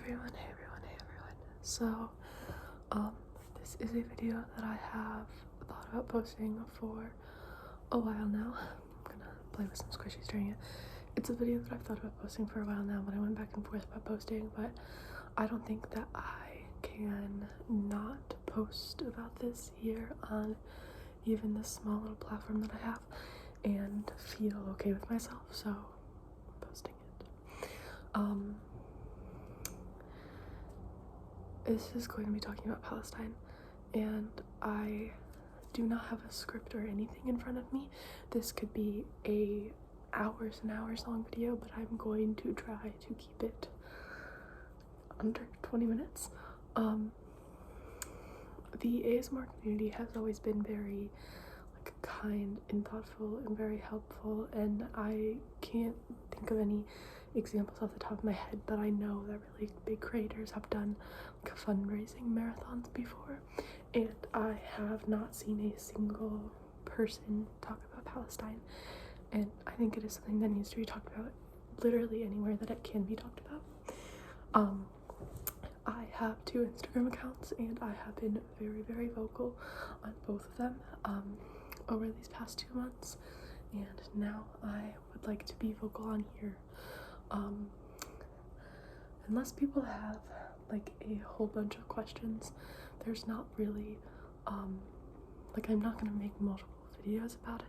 Hey everyone. So, this is a video that I have thought about posting for a while now. I'm gonna play with some squishies during it. It's a video that I've thought about posting for a while now, but I went back and forth about posting, but I don't think that I can not post about this here on even this small little platform that I have and feel okay with myself, so I'm posting it. This is going to be talking about Palestine, and I do not have a script or anything in front of me. This could be a hours and hours long video, but I'm going to try to keep it under 20 minutes. The ASMR community has always been very kind and thoughtful and very helpful, and I can't think of any examples off the top of my head, but I know that really big creators have done fundraising marathons before, and I have not seen a single person talk about Palestine, and I think it is something that needs to be talked about literally anywhere that it can be talked about. I have 2 Instagram accounts, and I have been very vocal on both of them over these past 2 months, and now I would like to be vocal on here. Unless people have a whole bunch of questions, there's not really I'm not gonna make multiple videos about it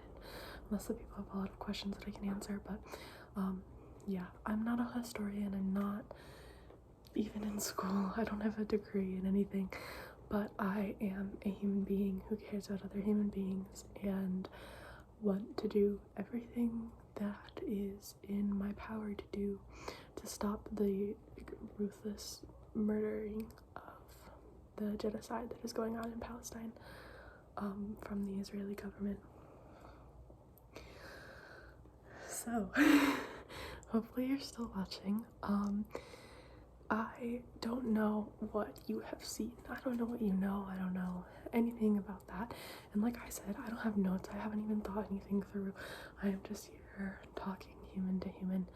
unless the people have a lot of questions that I can answer. But yeah, I'm not a historian, I'm not even in school, I don't have a degree in anything, but I am a human being who cares about other human beings and want to do everything that is in my power to do to stop the ruthless murdering of the genocide that is going on in Palestine from the Israeli government. So hopefully you're still watching. I don't know what you have seen. I don't know what you know. I don't know anything about that. And like I said, I don't have notes. I haven't even thought anything through. I am just here talking human to human.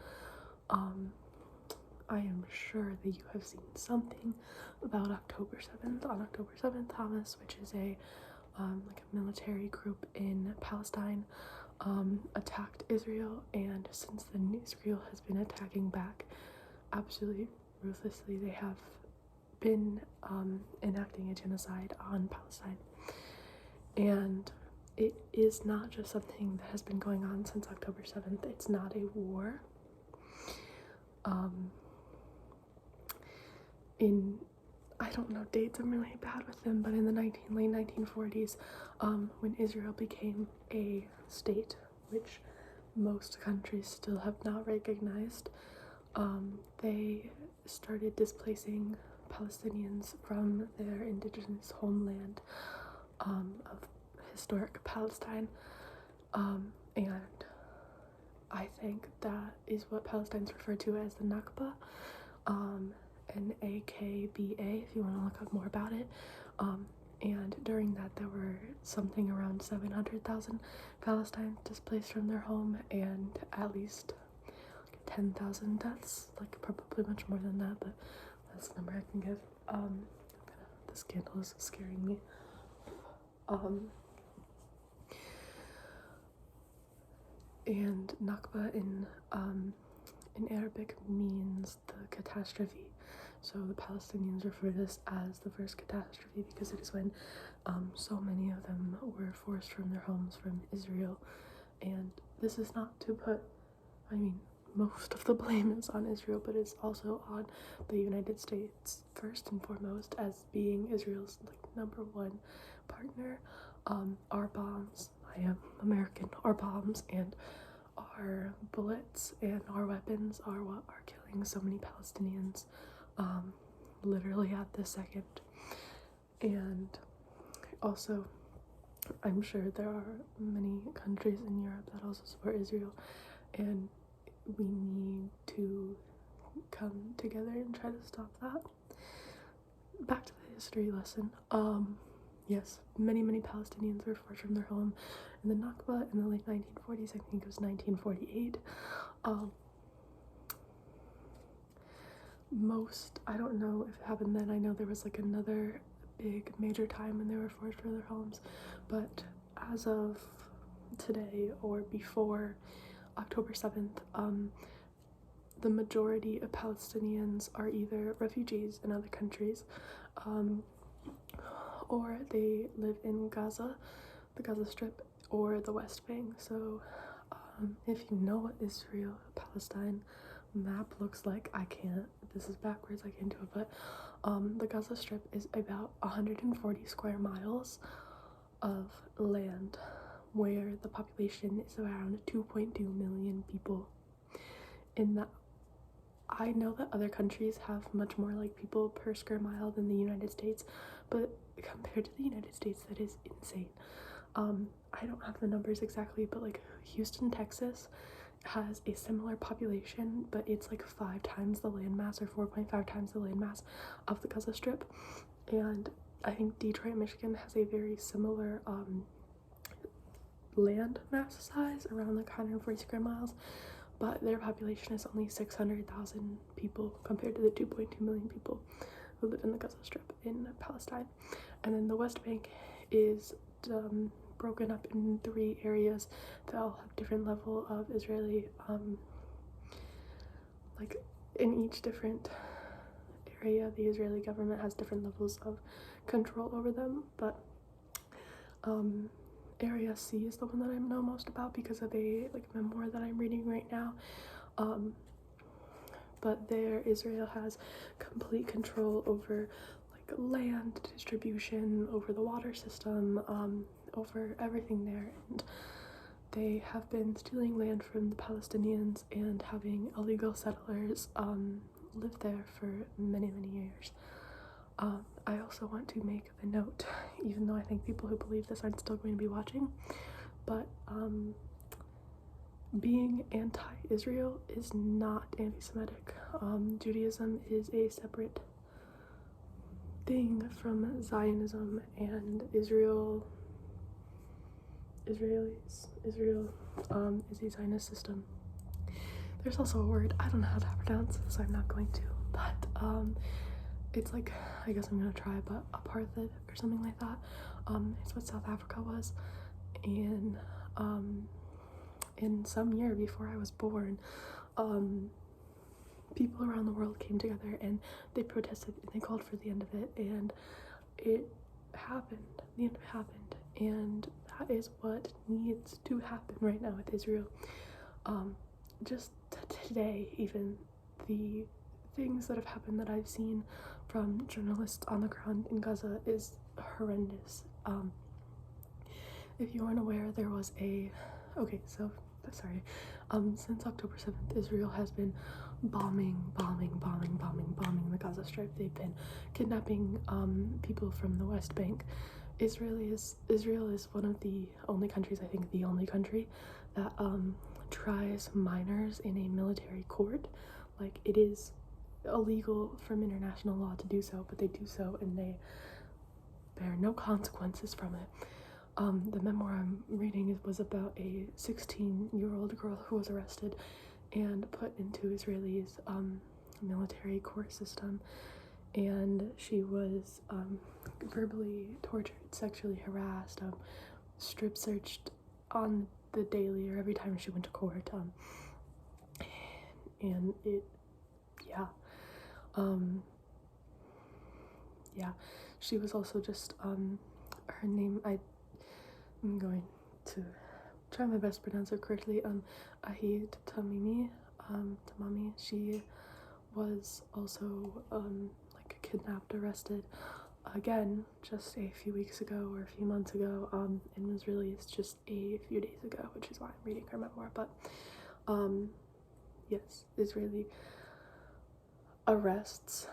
I am sure that you have seen something about October 7th. On October 7th, Hamas, which is a military group in Palestine, attacked Israel, and since then Israel has been attacking back absolutely ruthlessly. They have been enacting a genocide on Palestine, and it is not just something that has been going on since October 7th. It's not a war. I don't know dates, I'm really bad with them, but in the late 1940s, when Israel became a state, which most countries still have not recognized, they started displacing Palestinians from their indigenous homeland of historic Palestine, and I think that is what Palestine's referred to as the Nakba, NAKBA, if you want to look up more about it. And during that, there were something around 700,000 Palestinians displaced from their home, and at least 10,000 deaths, probably much more than that, but that's the number I can give. This candle is scaring me. And Nakba in Arabic means the catastrophe. So the Palestinians refer to this as the first catastrophe because it is when so many of them were forced from their homes from Israel. And this is not to put, most of the blame is on Israel, but it's also on the United States first and foremost, as being Israel's #1 partner. Our bombs, I am American, our bombs and our bullets and our weapons are what are killing so many Palestinians literally at this second. And also, I'm sure there are many countries in Europe that also support Israel, and we need to come together and try to stop that. Back to the history lesson. Yes, many Palestinians were forced from their home in the Nakba in the late 1940s. I think it was 1948. I don't know if it happened then. I know there was like another big major time when they were forced from their homes, but as of today or before October 7th, the majority of Palestinians are either refugees in other countries, or they live in Gaza, the Gaza Strip, or the West Bank. So if you know what Israel Palestine map looks like, this is backwards, I can't do it, but the Gaza Strip is about 140 square miles of land, where the population is around 2.2 million people. In that, I know that other countries have much more like people per square mile than the United States, but compared to the United States, that is insane. I don't have the numbers exactly, but like Houston, Texas has a similar population, but it's like 5 times the landmass, or 4.5 times the landmass of the Gaza Strip. And I think Detroit, Michigan has a very similar land mass size, around like 140 square miles, but their population is only 600,000 people compared to the 2.2 million people who live in the Gaza Strip in Palestine. And then the West Bank is broken up in 3 areas that all have different level of Israeli, like in each different area, the Israeli government has different levels of control over them, but Area C is the one that I know most about because of a memoir that I'm reading right now. But there, Israel has complete control over land distribution, over the water system, over everything there, and they have been stealing land from the Palestinians and having illegal settlers live there for many years. I also want to make the note, even though I think people who believe this aren't still going to be watching, but being anti-Israel is not anti-Semitic. Judaism is a separate thing from Zionism, and Israel is a Zionist system. There's also a word, I don't know how to pronounce, so I'm not going to, but it's like, I guess I'm gonna try, but apartheid or something like that. It's what South Africa was in some year before I was born. People around the world came together and they protested and they called for the end of it, and it happened. The end of it happened, and that is what needs to happen right now with Israel. Just today, even the things that have happened that I've seen from journalists on the ground in Gaza is horrendous. If you aren't aware, there was since October 7th, Israel has been bombing the Gaza Strip. They've been kidnapping people from the West Bank. Israel is one of the only countries, I think the only country, that tries minors in a military court. Like, it is illegal from international law to do so, but they do so and they bear no consequences from it. The memoir I'm reading was about a 16-year-old girl who was arrested and put into Israel's military court system, and she was verbally tortured, sexually harassed, strip searched on the daily or every time she went to court, and she was also just her name, I'm going to try my best to pronounce it correctly, Ahed Tamimi, she was also kidnapped, arrested again just a few weeks ago or a few months ago, and was released just a few days ago, which is why I'm reading her memoir. But yes, Israeli arrests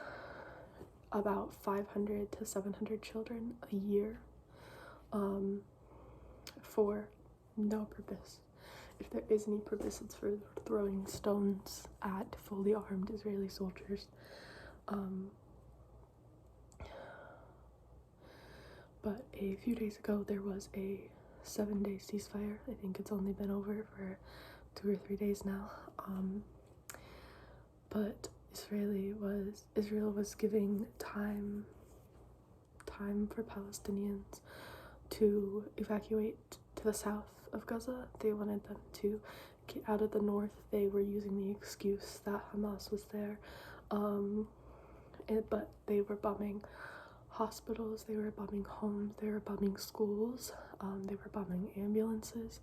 about 500 to 700 children a year for no purpose. If there is any purpose, it's for throwing stones at fully armed Israeli soldiers. But a few days ago, there was a 7-day ceasefire. I think it's only been over for 2 or 3 days now. But Israel was giving time for Palestinians to evacuate to the south of Gaza. They wanted them to get out of the north. They were using the excuse that Hamas was there, but they were bombing hospitals, they were bombing homes, they were bombing schools, they were bombing ambulances.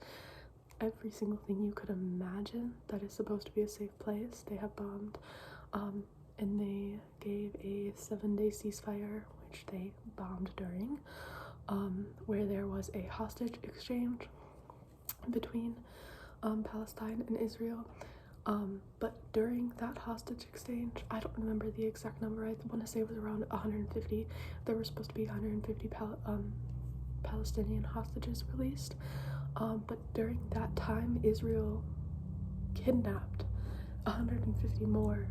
Every single thing you could imagine that is supposed to be a safe place, they have bombed. And they gave a 7-day ceasefire, which they bombed during, where there was a hostage exchange between Palestine and Israel. But during that hostage exchange, I don't remember the exact number, I want to say it was around 150. There were supposed to be 150 Palestinian hostages released. But during that time, Israel kidnapped 150 more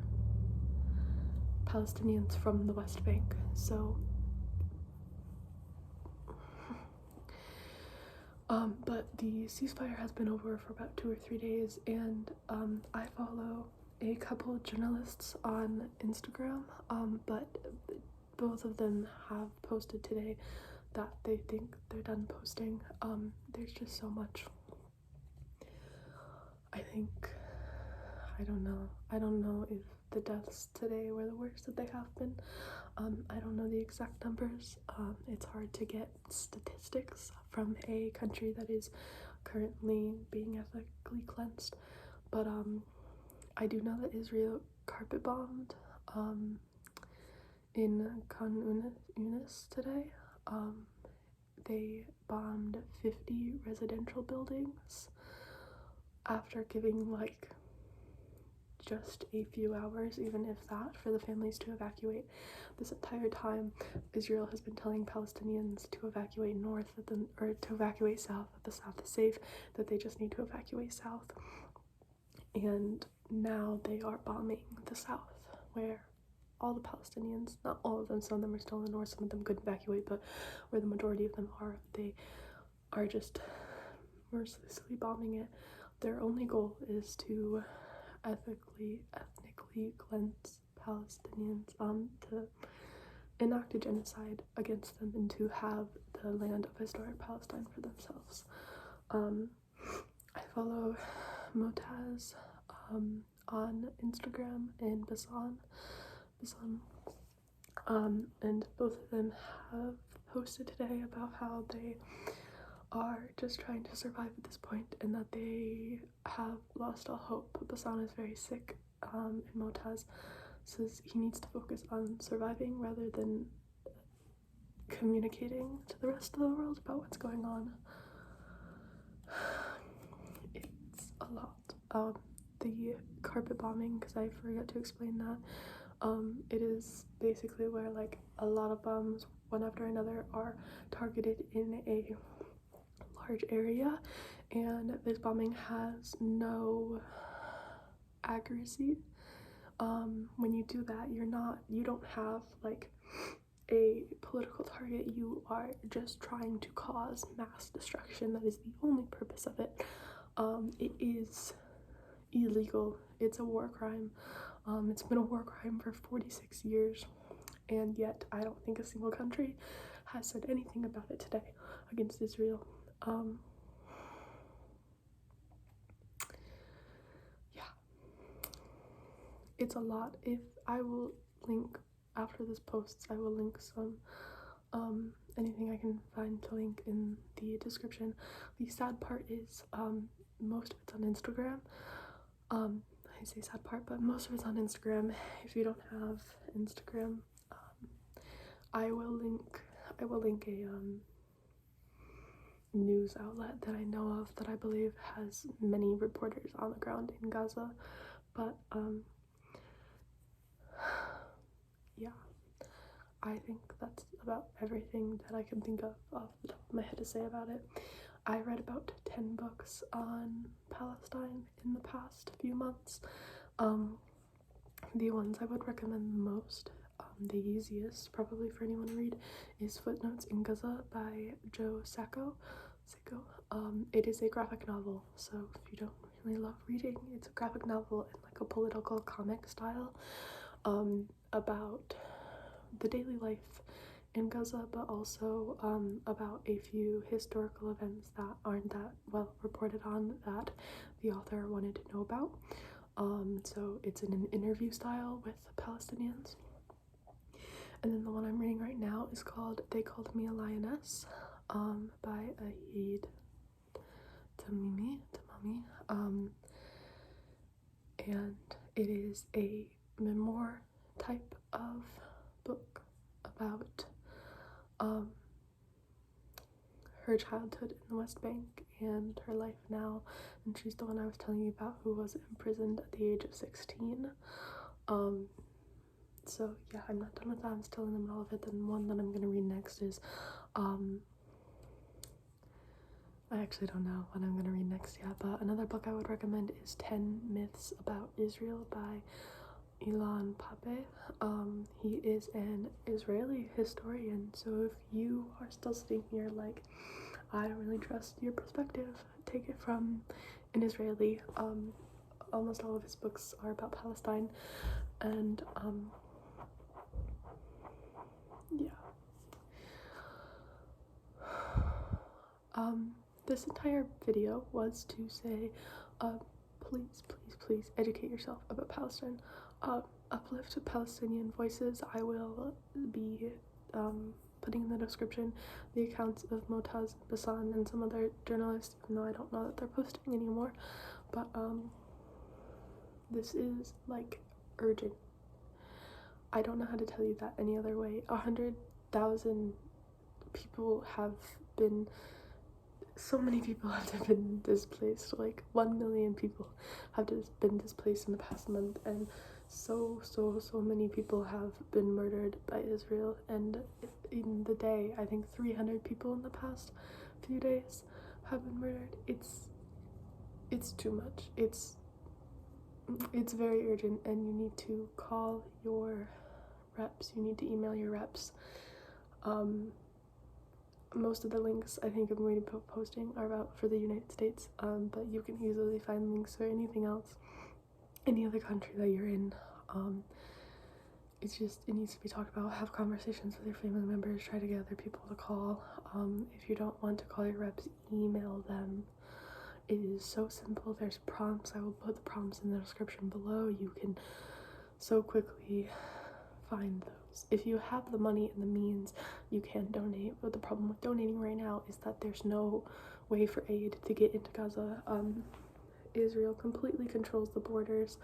Palestinians from the West Bank. So but the ceasefire has been over for about 2 or 3 days, and I follow a couple journalists on Instagram, but both of them have posted today that they think they're done posting. There's just so much. I don't know if the deaths today were the worst that they have been. I don't know the exact numbers. It's hard to get statistics from a country that is currently being ethnically cleansed, but I do know that Israel carpet bombed in Khan Yunis today. They bombed 50 residential buildings after giving like just a few hours, even if that, for the families to evacuate. This entire time, Israel has been telling Palestinians to evacuate north, or to evacuate south, that the south is safe, that they just need to evacuate south. And now they are bombing the south, where all the Palestinians, not all of them, some of them are still in the north, some of them could evacuate, but where the majority of them are, they are just mercilessly bombing it. Their only goal is to ethnically cleanse Palestinians, to enact a genocide against them, and to have the land of historic Palestine for themselves. I follow Motaz on Instagram and Basan, and both of them have posted today about how they are just trying to survive at this point, and that they have lost all hope. Basan is very sick, and Motaz says he needs to focus on surviving rather than communicating to the rest of the world about what's going on. It's a lot. The carpet bombing, because I forgot to explain that, it is basically where like a lot of bombs, one after another, are targeted in a large area, and this bombing has no accuracy. When you do that, you don't have like a political target, you are just trying to cause mass destruction. That is the only purpose of it. It is illegal, it's a war crime. It's been a war crime for 46 years, and yet I don't think a single country has said anything about it today against Israel. Yeah, it's a lot. If I will link, after this posts, I will link some anything I can find to link in the description. The sad part is most of it's on Instagram. I say sad part, but most of it's on Instagram. If you don't have Instagram, I will link a news outlet that I know of that I believe has many reporters on the ground in Gaza. But yeah, I think that's about everything that I can think of off the top of my head to say about it. I read about 10 books on Palestine in the past few months. The ones I would recommend the most, the easiest probably for anyone to read, is Footnotes in Gaza by Sacco. It is a graphic novel, so if you don't really love reading, it's a graphic novel in like a political comic style. about the daily life in Gaza, but also about a few historical events that aren't that well reported on that the author wanted to know about. So it's in an interview style with Palestinians. And then the one I'm reading right now is called They Called Me a Lioness, by Ahed, Tamimi, and it is a memoir type of book about her childhood in the West Bank and her life now, and she's the one I was telling you about who was imprisoned at the age of 16. So yeah, I'm not done with that, I'm still in the middle of it. Then one that I'm gonna read next is I actually don't know what I'm gonna read next yet, but another book I would recommend is 10 Myths About Israel by Ilan Pappé. He is an Israeli historian, so if you are still sitting here like, I don't really trust your perspective, take it from an Israeli. Almost all of his books are about Palestine, and yeah. This entire video was to say, please educate yourself about Palestine. Uplift Palestinian voices. I will be putting in the description the accounts of Motaz Bassan and some other journalists, even though I don't know that they're posting anymore. But this is like urgent. I don't know how to tell you that any other way. 100,000 people have been, so many people have been displaced. Like 1 million people have just been displaced in the past month, and so many people have been murdered by Israel. And in the day, I think 300 people in the past few days have been murdered. It's too much. It's very urgent, and you need to call your reps. You need to email your reps. Most of the links I think I'm going to be posting are about for the United States, but you can easily find links for anything else, any other country that you're in. It's just, it needs to be talked about. Have conversations with your family members, try to get other people to call. If you don't want to call your reps, email them. It is so simple. There's prompts. I will put the prompts in the description below. You can so quickly find those. If you have the money and the means, you can donate, but the problem with donating right now is that there's no way for aid to get into Gaza. Israel completely controls the borders,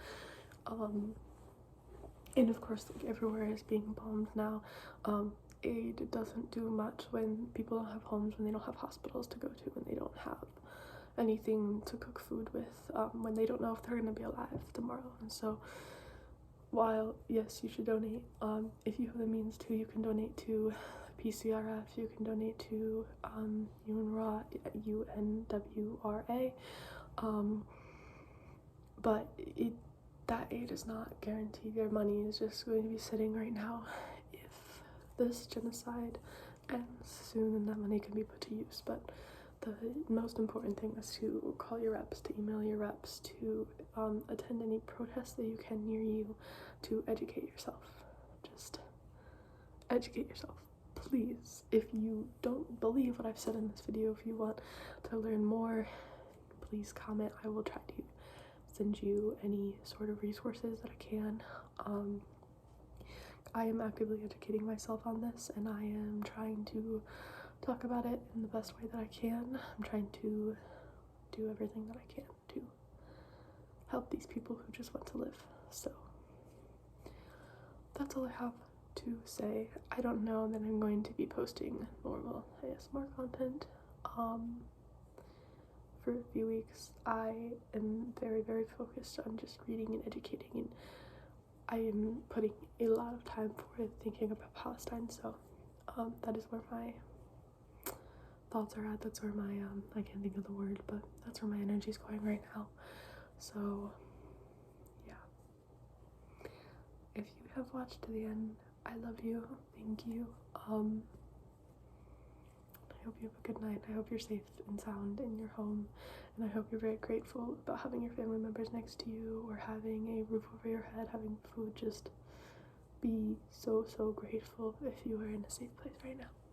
and of course, like, everywhere is being bombed now. Aid doesn't do much when people don't have homes, when they don't have hospitals to go to, when they don't have anything to cook food with, when they don't know if they're going to be alive tomorrow. And so while yes, you should donate, if you have the means to, you can donate to PCRF, you can donate to UNRWA, UNWRA, but that aid is not guaranteed. Your money is just going to be sitting right now. If this genocide ends soon, and that money can be put to use. But the most important thing is to call your reps, to email your reps, to attend any protests that you can near you, to educate yourself. Just educate yourself, please. If you don't believe what I've said in this video, if you want to learn more, please comment. I will try to send you any sort of resources that I can. I am actively educating myself on this, and I am trying to talk about it in the best way that I can. I'm trying to do everything that I can to help these people who just want to live. So that's all I have to say. I don't know that I'm going to be posting normal ASMR content for a few weeks. I am very focused on just reading and educating, and I am putting a lot of time forward thinking about Palestine. So that is where my thoughts are at. That's where my I can't think of the word, but that's where my energy is going right now. So yeah, if you have watched to the end, I love you. Thank you. I hope you have a good night. I hope you're safe and sound in your home, and I hope you're very grateful about having your family members next to you, or having a roof over your head, having food just be so grateful if you are in a safe place right now.